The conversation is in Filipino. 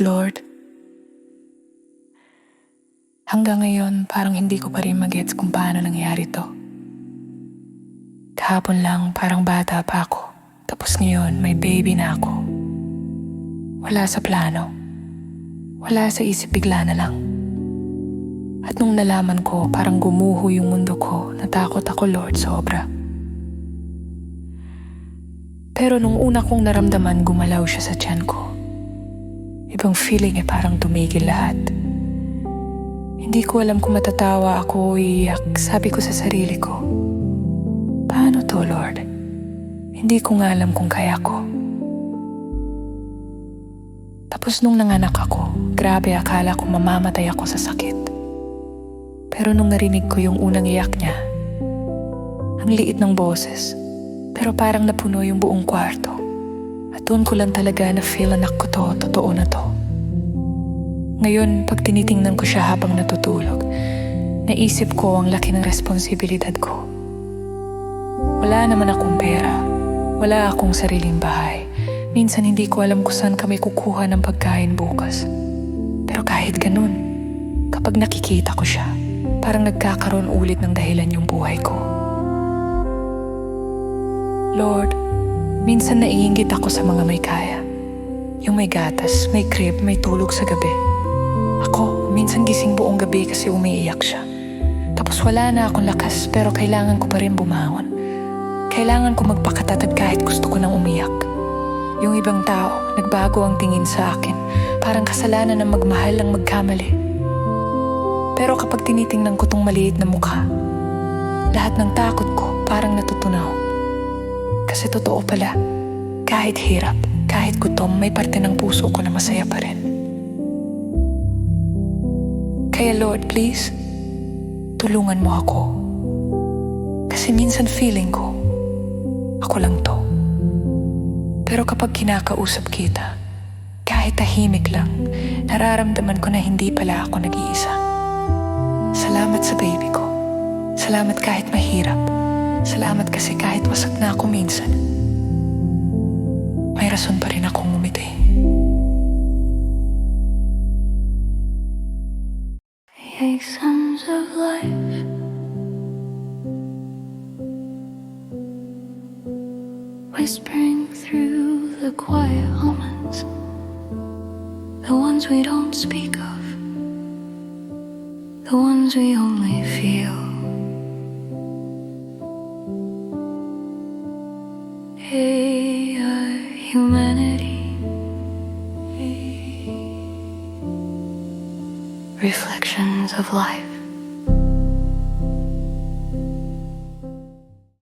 Lord, hanggang ngayon parang hindi ko pa rin magets kung paano nangyari to. Kahapon lang parang bata pa ako, tapos ngayon may baby na ako. Wala sa plano, wala sa isip, bigla na lang. At nung nalaman ko, parang gumuho yung mundo ko. Natakot ako, Lord, sobra. Pero nung una kong naramdaman, gumalaw siya sa tiyan ko. Ibang feeling, parang tumigil lahat. Hindi ko alam kung matatawa ako o iiyak. Sabi ko sa sarili ko, paano to, Lord? Hindi ko nga alam kung kaya ko. Tapos nung nanganak ako, grabe, akala ko mamamatay ako sa sakit. Pero nung narinig ko yung unang iyak niya, ang liit ng boses, pero parang napuno yung buong kwarto. At doon ko lang talaga na-feel, anak ko to, totoo na to. Ngayon, pag tinitingnan ko siya habang natutulog, naisip ko ang laki ng responsibilidad ko. Wala naman akong pera, wala akong sariling bahay. Minsan hindi ko alam kung saan kami kukuha ng pagkain bukas. Pero kahit ganun, kapag nakikita ko siya, parang nagkakaroon ulit ng dahilan yung buhay ko. Lord, minsan naiinggit ako sa mga may kaya. Yung may gatas, may crib, may tulog sa gabi. Ako, minsan gising buong gabi kasi umiiyak siya. Tapos wala na akong lakas, pero kailangan ko pa rin bumangon. Kailangan ko magpakatatag kahit gusto ko nang umiyak. Yung ibang tao, nagbago ang tingin sa akin. Parang kasalanan ng magmahal ang magkamali. Pero kapag tinitingnan ko tong maliit na mukha, lahat ng takot ko parang natutunaw. Kasi totoo pala, kahit hirap, kahit gutom, may parte ng puso ko na masaya pa rin. Kaya Lord, please, tulungan mo ako. Kasi minsan feeling ko, ako lang to. Pero kapag kinakausap kita, kahit tahimik lang, nararamdaman ko na hindi pala ako nag-iisa. Salamat sa baby ko. Salamat kahit mahirap. Salamat kasi kahit wasak na ako minsan, may rason pa rin akong umiti. The sons of life, whispering through the quiet moments, the ones we don't speak of, the ones we only feel. Hey, our humanity, reflections of life.